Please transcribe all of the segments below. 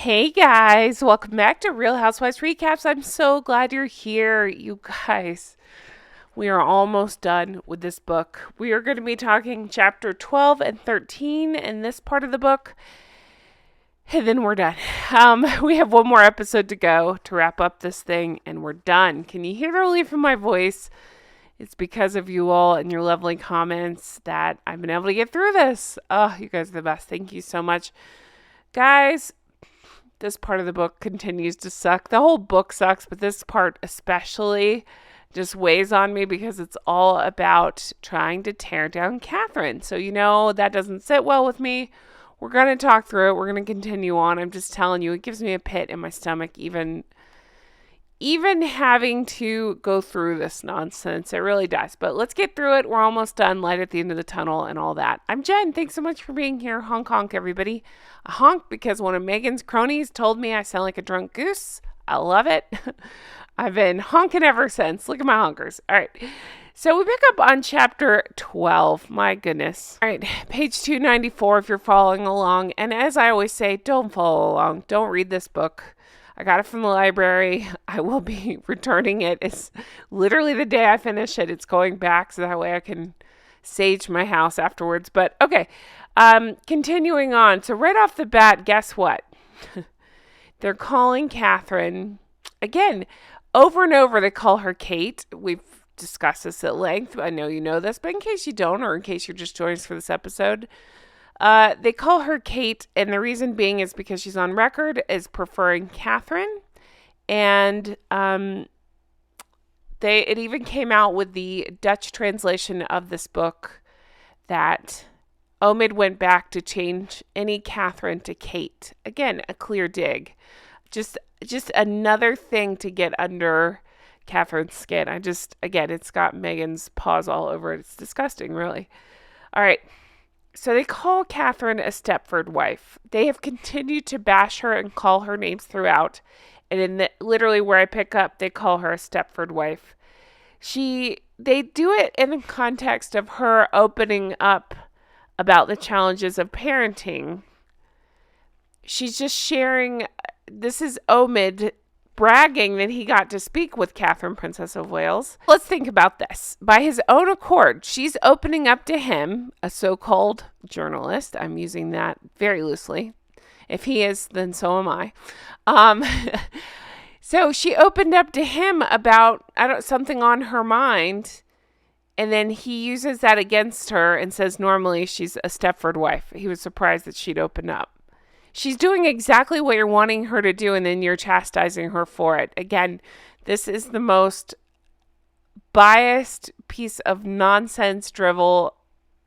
Hey guys, welcome back to Real Housewives Recaps. I'm so glad you're here, you guys. We are almost done with this book. We are going to be talking chapter 12 and 13 in this part of the book, and then we're done. We have one more episode to go to wrap up this thing, and we're done. Can you hear the relief in my voice? It's because of you all and your lovely comments that I've been able to get through this. Oh, you guys are the best. Thank you so much. Guys, this part of the book continues to suck. The whole book sucks, but this part especially just weighs on me because it's all about trying to tear down Catherine. So, that doesn't sit well with me. We're going to talk through it. We're going to continue on. I'm just telling you, it gives me a pit in my stomach even having to go through this nonsense. It really does. But let's get through it. We're almost done. Light at the end of the tunnel and all that. I'm Jen. Thanks so much for being here. Honk, honk, everybody. A honk because one of Meghan's cronies told me I sound like a drunk goose. I love it. I've been honking ever since. Look at my honkers. All right. So we pick up on chapter 12. My goodness. All right. Page 294 if you're following along. And as I always say, don't follow along. Don't read this book. I got it from the library. I will be returning it. It's literally the day I finish it. It's going back so that way I can sage my house afterwards. But okay, continuing on. So right off the bat, guess what? They're calling Catherine, again, over and over they call her Kate. We've discussed this at length. I know you know this, but in case you don't, or in case you're just joining us for this episode, they call her Kate, and the reason being is because she's on record as preferring Catherine, and it even came out with the Dutch translation of this book that Omid went back to change any Catherine to Kate. Again, a clear dig. Just another thing to get under Catherine's skin. It's got Meghan's paws all over it. It's disgusting, really. All right. So they call Catherine a Stepford wife. They have continued to bash her and call her names throughout. And literally where I pick up, they call her a Stepford wife. They do it in the context of her opening up about the challenges of parenting. She's just sharing. This is Omid bragging that he got to speak with Catherine, Princess of Wales. Let's think about this. By his own accord, she's opening up to him, a so-called journalist. I'm using that very loosely. If he is, then so am I. So she opened up to him about something on her mind, and then he uses that against her and says normally she's a Stepford wife. He was surprised that she'd open up. She's doing exactly what you're wanting her to do, and then you're chastising her for it. Again, this is the most biased piece of nonsense, drivel,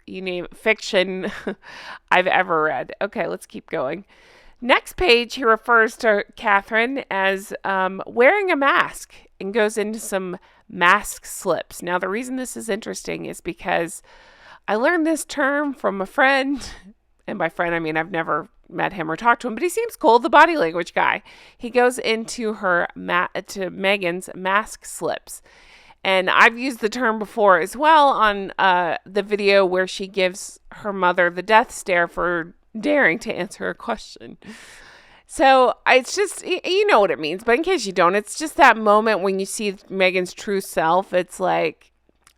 you name it, fiction I've ever read. Okay, let's keep going. Next page, he refers to Catherine as wearing a mask and goes into some mask slips. Now, the reason this is interesting is because I learned this term from a friend, and by friend, I mean I've never met him or talked to him, but he seems cool, the body language guy. He goes into to Meghan's mask slips. And I've used the term before as well on the video where she gives her mother the death stare for daring to answer a question. So it's just, you know what it means, but in case you don't, it's just that moment when you see Meghan's true self. It's like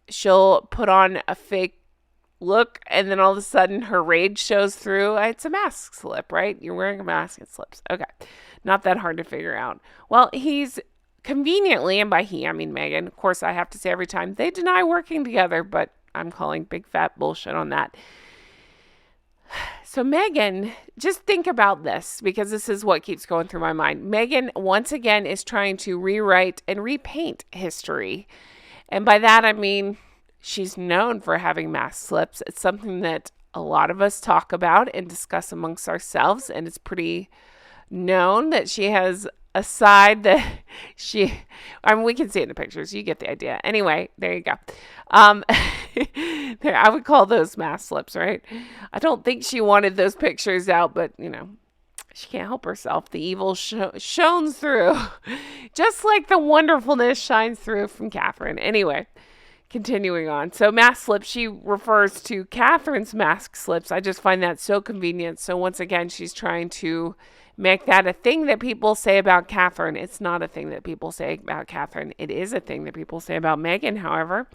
she'll put on a fake look, and then all of a sudden her rage shows through. It's a mask slip, right? You're wearing a mask, it slips. Okay. Not that hard to figure out. Well, he's conveniently, and by he, I mean Meghan. Of course, I have to say every time they deny working together, but I'm calling big fat bullshit on that. So Meghan, just think about this because this is what keeps going through my mind. Meghan, once again, is trying to rewrite and repaint history. And by that, I mean, she's known for having mask slips. It's something that a lot of us talk about and discuss amongst ourselves, and it's pretty known that she has a side that we can see it in the pictures. You get the idea. Anyway, there you go. I would call those mask slips, right? I don't think she wanted those pictures out, but, she can't help herself. The evil shone through, just like the wonderfulness shines through from Catherine. Anyway. Continuing on. So mask slips, she refers to Catherine's mask slips. I just find that so convenient. So once again, she's trying to make that a thing that people say about Catherine. It's not a thing that people say about Catherine. It is a thing that people say about Meghan, however.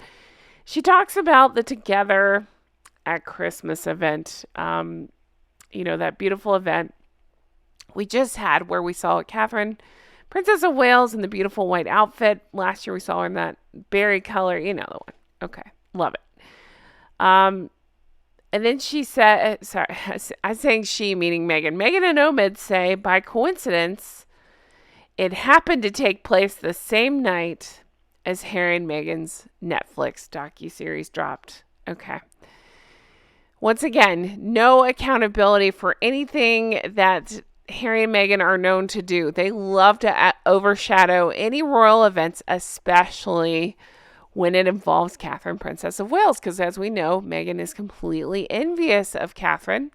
She talks about the Together at Christmas event, that beautiful event we just had where we saw Catherine, Princess of Wales, in the beautiful white outfit. Last year we saw her in that berry color. You know the one. Okay. Love it. And then she said, I'm saying she, meaning Meghan. Meghan and Omid say, by coincidence, it happened to take place the same night as Harry and Meghan's Netflix docuseries dropped. Okay. Once again, no accountability for anything that Harry and Meghan are known to do. They love to overshadow any royal events, especially when it involves Catherine, Princess of Wales, because as we know, Meghan is completely envious of Catherine,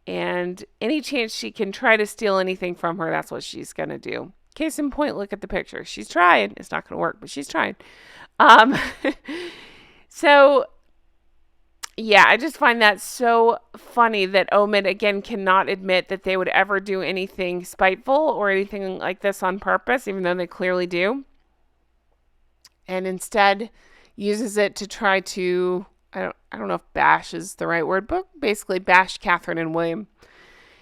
and any chance she can try to steal anything from her, that's what she's going to do. Case in point, look at the picture. She's trying. It's not going to work, but she's trying. So, yeah, I just find that so funny that Omid, again, cannot admit that they would ever do anything spiteful or anything like this on purpose, even though they clearly do. And instead uses it to try to, I don't know if bash is the right word, but basically bash Catherine and William.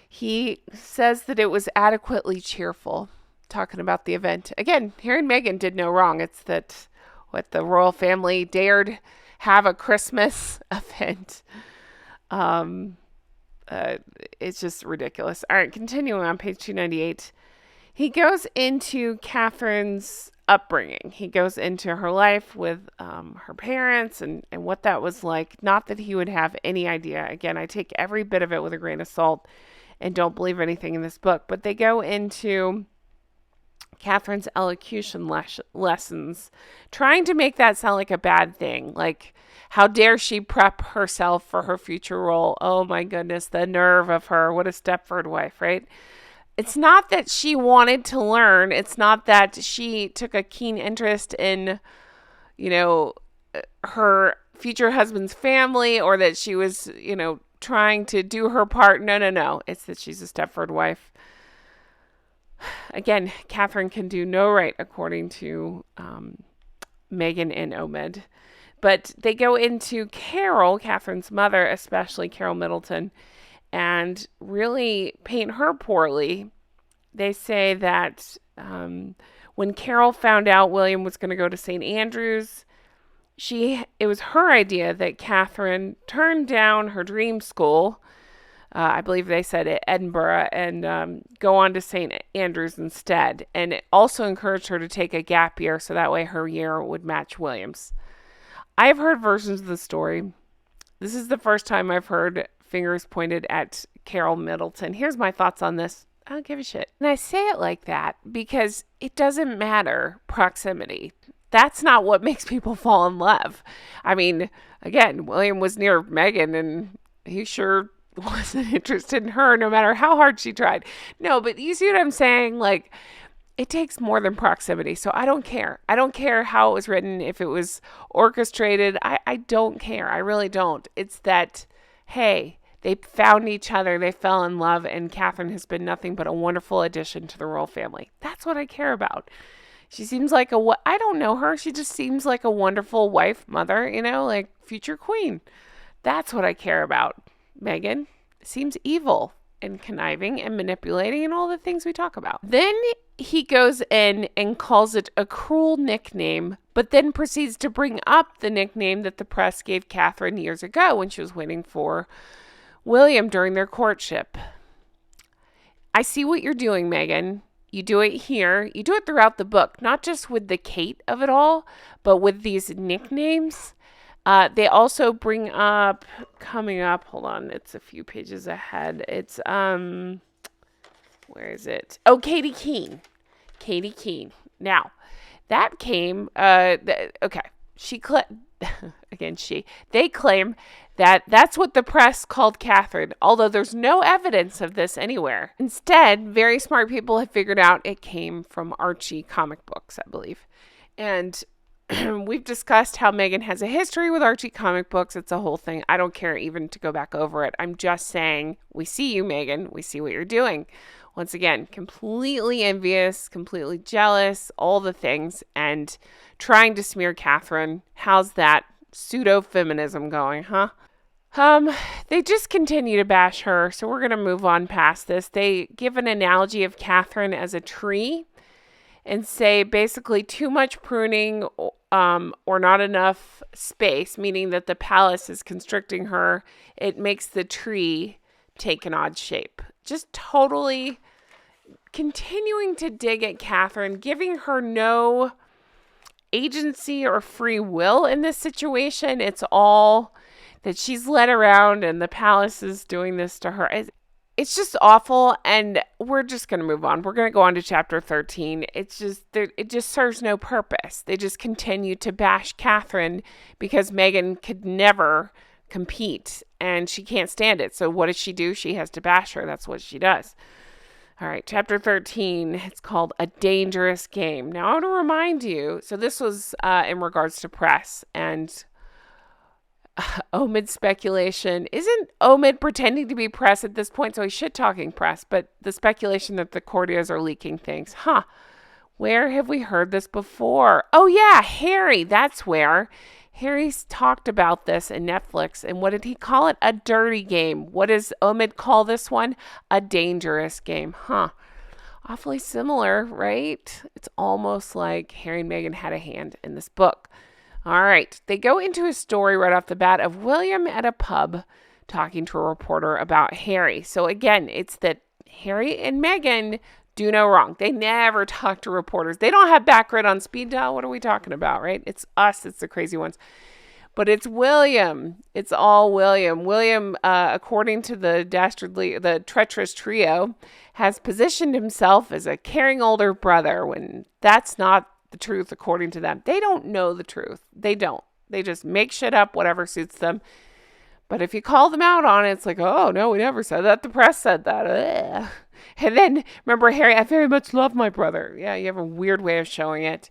He says that it was adequately cheerful, talking about the event. Again, Harry and Meghan did no wrong. It's that what the royal family dared have a Christmas event. It's just ridiculous. All right, continuing on page 298. He goes into Catherine's upbringing. He goes into her life with her parents and what that was like. Not that he would have any idea. Again, I take every bit of it with a grain of salt and don't believe anything in this book. But they go into Catherine's elocution lessons, trying to make that sound like a bad thing. Like, how dare she prep herself for her future role? Oh my goodness, the nerve of her. What a Stepford wife, right? It's not that she wanted to learn. It's not that she took a keen interest in, her future husband's family, or that she was, trying to do her part. No. It's that she's a Stepford wife. Again, Catherine can do no right, according to Meghan and Omid. But they go into Carol, Catherine's mother, especially Carol Middleton, and really paint her poorly. They say that when Carol found out William was going to go to St. Andrews, it was her idea that Catherine turned down her dream school, I believe they said at Edinburgh, and go on to St. Andrews instead. And it also encouraged her to take a gap year so that way her year would match William's. I've heard versions of the story. This is the first time I've heard fingers pointed at Carol Middleton. Here's my thoughts on this. I don't give a shit. And I say it like that because it doesn't matter proximity. That's not what makes people fall in love. I mean, again, William was near Meghan and he sure wasn't interested in her no matter how hard she tried. No, but you see what I'm saying? Like, it takes more than proximity. So I don't care. I don't care how it was written, if it was orchestrated. I don't care. I really don't. It's that, hey, they found each other, they fell in love, and Catherine has been nothing but a wonderful addition to the royal family. That's what I care about. She seems like I don't know her. She just seems like a wonderful wife, mother, like future queen. That's what I care about. Meghan seems evil and conniving and manipulating and all the things we talk about. Then he goes in and calls it a cruel nickname, but then proceeds to bring up the nickname that the press gave Catherine years ago when she was waiting for William during their courtship. I see what you're doing, Meghan. You do it here. You do it throughout the book, not just with the Kate of it all, but with these nicknames. They also bring up, coming up, hold on, it's a few pages ahead. It's, where is it? Oh, Katie Keene. Katie Keene. Now, that came, okay, they claim that that's what the press called Catherine, although there's no evidence of this anywhere. Instead, very smart people have figured out it came from Archie comic books, I believe. And we've discussed how Meghan has a history with Archie comic books. It's a whole thing. I don't care even to go back over it. I'm just saying, we see you, Meghan. We see what you're doing. Once again, completely envious, completely jealous, all the things, and trying to smear Catherine. How's that pseudo-feminism going, huh? They just continue to bash her, so we're going to move on past this. They give an analogy of Catherine as a tree and say basically too much pruning or not enough space, meaning that the palace is constricting her. It makes the tree take an odd shape. Just totally continuing to dig at Catherine, giving her no agency or free will in this situation. It's all that she's led around and the palace is doing this to her. It's just awful, and we're just going to move on. We're going to go on to chapter 13. It just serves no purpose. They just continue to bash Catherine because Meghan could never compete, and she can't stand it. So what does she do? She has to bash her. That's what she does. All right, chapter 13. It's called A Dangerous Game. Now, I want to remind you, so this was in regards to press, and Omid speculation. Isn't Omid pretending to be press at this point? So he's shit-talking press, but the speculation that the courtiers are leaking things. Huh. Where have we heard this before? Oh, yeah, Harry. That's where. Harry's talked about this in Netflix, and what did he call it? A dirty game. What does Omid call this one? A dangerous game. Huh. Awfully similar, right? It's almost like Harry and Meghan had a hand in this book. All right. They go into a story right off the bat of William at a pub talking to a reporter about Harry. So again, it's that Harry and Meghan do no wrong. They never talk to reporters. They don't have background on speed dial. What are we talking about, right? It's us. It's the crazy ones. But it's William. It's all William. William, according to the treacherous trio, has positioned himself as a caring older brother when that's not the truth according to them. They don't know the truth. They don't. They just make shit up, whatever suits them. But if you call them out on it, it's like, oh, no, we never said that. The press said that. Ugh. And then, remember, Harry, I very much love my brother. Yeah, you have a weird way of showing it.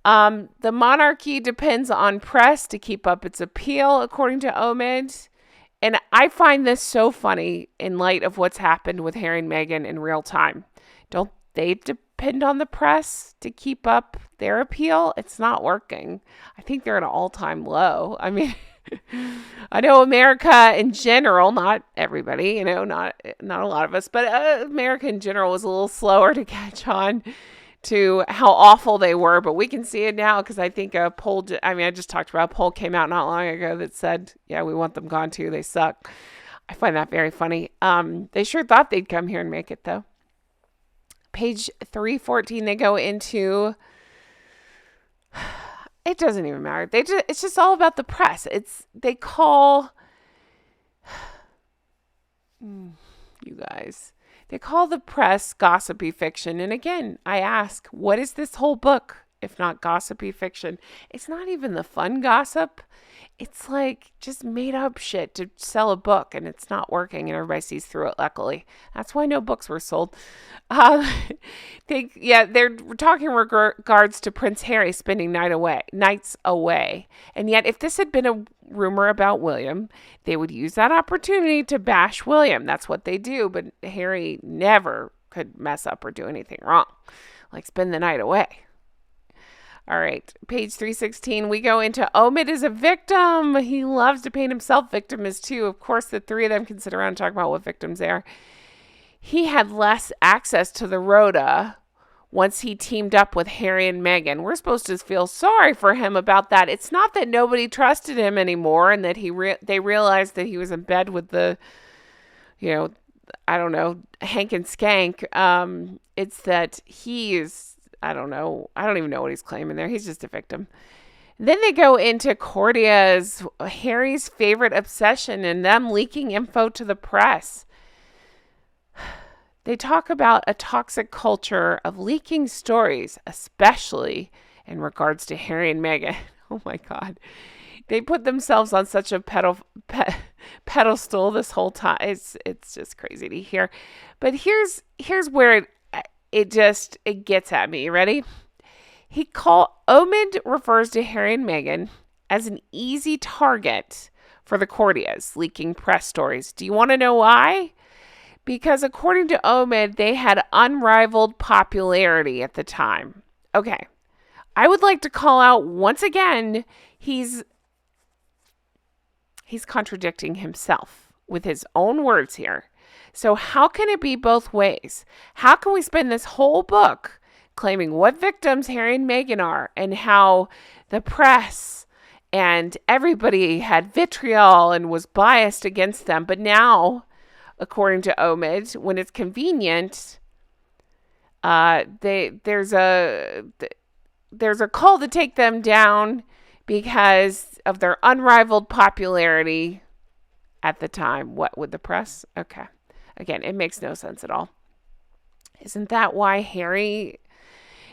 The monarchy depends on press to keep up its appeal, according to Omid. And I find this so funny in light of what's happened with Harry and Meghan in real time. Don't they depend on the press to keep up their appeal? It's not working. I think they're at an all-time low. I mean, I know America in general, not everybody, not a lot of us, but America in general was a little slower to catch on to how awful they were. But we can see it now because I think a poll, I just talked about a poll came out not long ago that said, yeah, we want them gone too. They suck. I find that very funny. They sure thought they'd come here and make it though. Page 314, they go into, it doesn't even matter. It's just all about the press. They call, you guys, they call the press gossipy fiction. And again, I ask, what is this whole book if not gossipy fiction? It's not even the fun gossip. It's like just made up shit to sell a book, and it's not working, and everybody sees through it, luckily. That's why no books were sold. They're talking in regards to Prince Harry spending nights away. And yet, if this had been a rumor about William, they would use that opportunity to bash William. That's what they do, but Harry never could mess up or do anything wrong, like spend the night away. All right, page 316, we go into Omid is a victim. He loves to paint himself victim as too. Of course, the three of them can sit around and talk about what victims they are. He had less access to the Rhoda once he teamed up with Harry and Meghan. We're supposed to feel sorry for him about that. It's not that nobody trusted him anymore and that they realized that he was in bed with the, Hank and Skank. It's that he is, I don't know. I don't even know what he's claiming there. He's just a victim. Then they go into Cordia's, Harry's favorite obsession, and them leaking info to the press. They talk about a toxic culture of leaking stories, especially in regards to Harry and Meghan. Oh my God. They put themselves on such a pedestal this whole time. It's just crazy to hear. But here's where it gets at me. You ready? Omid refers to Harry and Meghan as an easy target for the courtiers leaking press stories. Do you want to know why? Because according to Omid, they had unrivaled popularity at the time. Okay. I would like to call out once again, he's contradicting himself with his own words here. So how can it be both ways? How can we spend this whole book claiming what victims Harry and Meghan are and how the press and everybody had vitriol and was biased against them, but now, according to Omid, when it's convenient, there's a call to take them down because of their unrivaled popularity at the time. What, with the press? Okay. Again, it makes no sense at all. Isn't that why Harry,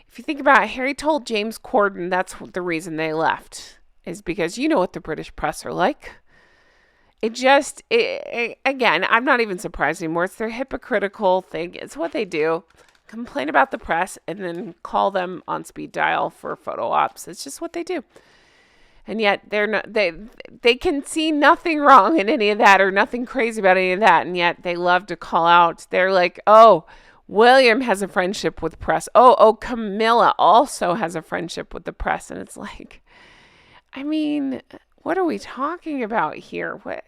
if you think about it, Harry told James Corden that's the reason they left, is because you know what the British press are like. Again, I'm not even surprised anymore. It's their hypocritical thing. It's what they do. Complain about the press and then call them on speed dial for photo ops. It's just what they do. And yet they can see nothing wrong in any of that or nothing crazy about any of that. And yet they love to call out. They're like, oh, William has a friendship with press. Oh, Camilla also has a friendship with the press. And it's like, I mean, what are we talking about here? What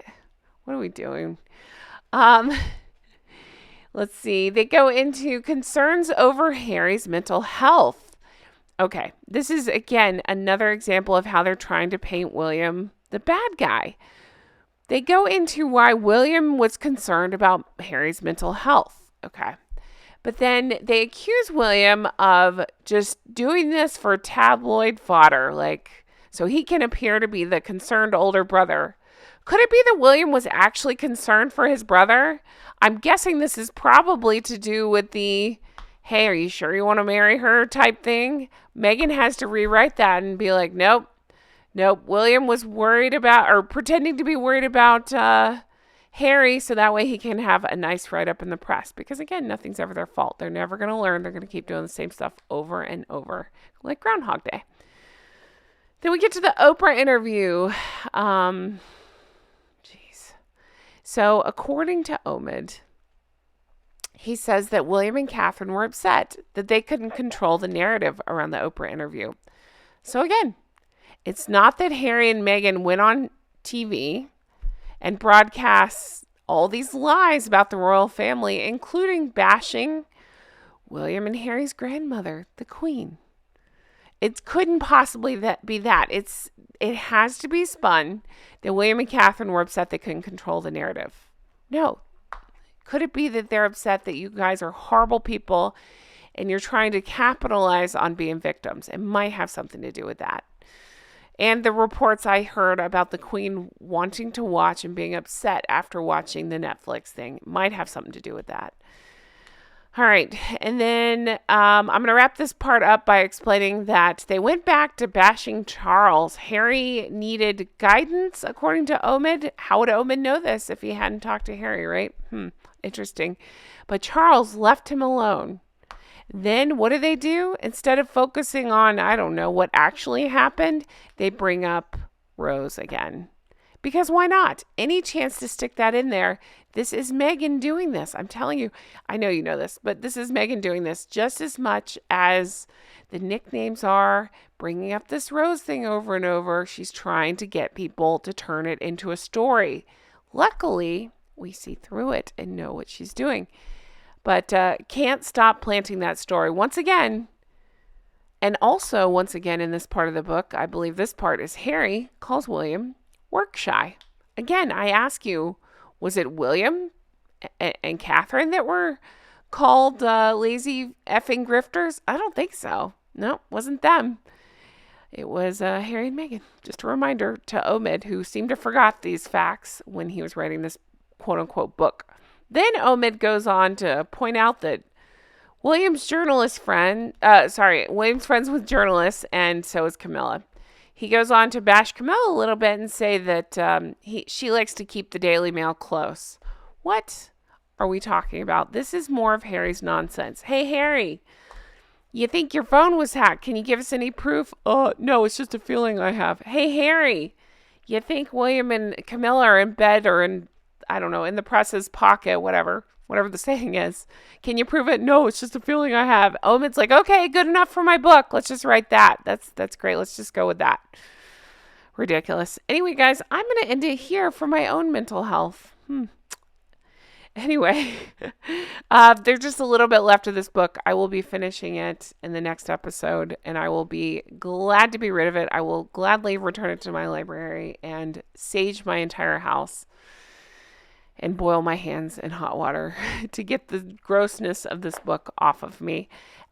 are we doing? Let's see. They go into concerns over Harry's mental health. Okay, this is, again, another example of how they're trying to paint William the bad guy. They go into why William was concerned about Harry's mental health. Okay, but then they accuse William of just doing this for tabloid fodder, like, so he can appear to be the concerned older brother. Could it be that William was actually concerned for his brother? I'm guessing this is probably to do with the, hey, are you sure you want to marry her type thing? Meghan has to rewrite that and be like, nope. William was worried about, or pretending to be worried about Harry, so that way he can have a nice write-up in the press. Because again, nothing's ever their fault. They're never going to learn. They're going to keep doing the same stuff over and over, like Groundhog Day. Then we get to the Oprah interview. So according to Omid, he says that William and Catherine were upset that they couldn't control the narrative around the Oprah interview. So again, it's not that Harry and Meghan went on TV and broadcast all these lies about the royal family, including bashing William and Harry's grandmother, the Queen. It couldn't possibly be that. It has to be spun that William and Catherine were upset they couldn't control the narrative. No. Could it be that they're upset that you guys are horrible people and you're trying to capitalize on being victims? It might have something to do with that. And the reports I heard about the Queen wanting to watch and being upset after watching the Netflix thing might have something to do with that. All right. And then I'm going to wrap this part up by explaining that they went back to bashing Charles. Harry needed guidance, according to Omid. How would Omid know this if he hadn't talked to Harry, right? Interesting. But Charles left him alone. Then what do? Instead of focusing on, I don't know, what actually happened, they bring up Rose again. Because why not? Any chance to stick that in there. This is Meghan doing this. I'm telling you, I know you know this, but this is Meghan doing this just as much as the nicknames are, bringing up this Rose thing over and over. She's trying to get people to turn it into a story. Luckily, we see through it and know what she's doing. But can't stop planting that story once again. And also, once again, in this part of the book, I believe this part is Harry calls William work shy. Again, I ask you, was it William and Catherine that were called lazy effing grifters? I don't think so. No, wasn't them. It was Harry and Meghan. Just a reminder to Omid, who seemed to forgot these facts when he was writing this quote-unquote book. Then Omid goes on to point out that William's friends with journalists, and so is Camilla. He goes on to bash Camilla a little bit and say that she likes to keep the Daily Mail close. What are we talking about? This is more of Harry's nonsense. Hey, Harry, you think your phone was hacked? Can you give us any proof? No, it's just a feeling I have. Hey, Harry, you think William and Camilla are in bed or in, I don't know, in the press's pocket, whatever. whatever the saying is. Can you prove it? No, it's just a feeling I have. Omid's like, okay, good enough for my book. Let's just write that. That's great. Let's just go with that. Ridiculous. Anyway, guys, I'm going to end it here for my own mental health. Anyway, there's just a little bit left of this book. I will be finishing it in the next episode, and I will be glad to be rid of it. I will gladly return it to my library and sage my entire house and boil my hands in hot water to get the grossness of this book off of me.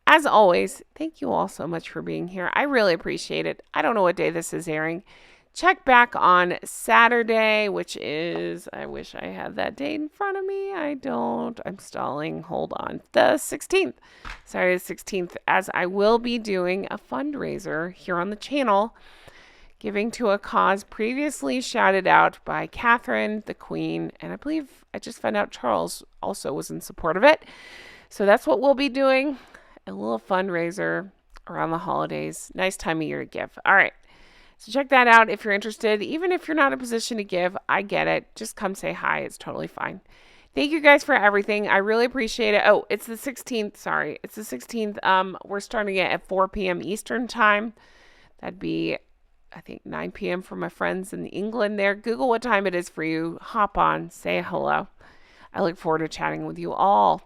As always, thank you all so much for being here. I really appreciate it. I don't know what day this is airing. Check back on Saturday, which is, I wish I had that date in front of me. I don't. I'm stalling. Hold on. The 16th. Saturday the 16th, as I will be doing a fundraiser here on the channel, giving to a cause previously shouted out by Catherine, the Queen, and I believe I just found out Charles also was in support of it. So that's what we'll be doing, a little fundraiser around the holidays. Nice time of year to give. All right. So check that out if you're interested. Even if you're not in a position to give, I get it. Just come say hi. It's totally fine. Thank you guys for everything. I really appreciate it. Oh, it's the 16th. Sorry. It's the 16th. We're starting it at 4 p.m. Eastern time. That'd be, I think, 9 p.m. for my friends in England there. Google what time it is for you. Hop on. Say hello. I look forward to chatting with you all.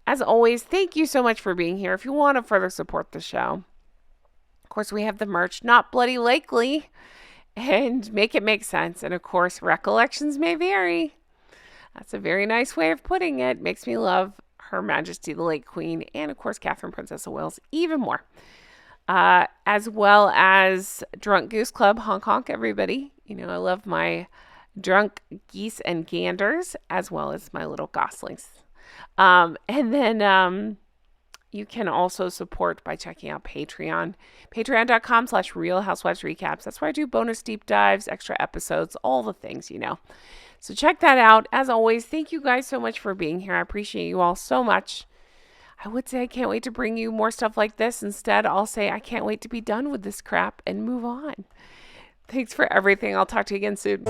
As always, thank you so much for being here. If you want to further support the show, of course, we have the merch, Not Bloody Likely, and Make It Make Sense. And of course, recollections may vary. That's a very nice way of putting it. Makes me love Her Majesty the late Queen, and of course, Catherine, Princess of Wales, even more. As well as Drunk Goose Club, honk honk, everybody. You know, I love my drunk geese and ganders, as well as my little goslings. And then you can also support by checking out Patreon. Patreon.com/Real Housewives Recaps. That's where I do bonus deep dives, extra episodes, all the things, you know. So check that out. As always, thank you guys so much for being here. I appreciate you all so much. I would say I can't wait to bring you more stuff like this. Instead, I'll say I can't wait to be done with this crap and move on. Thanks for everything. I'll talk to you again soon.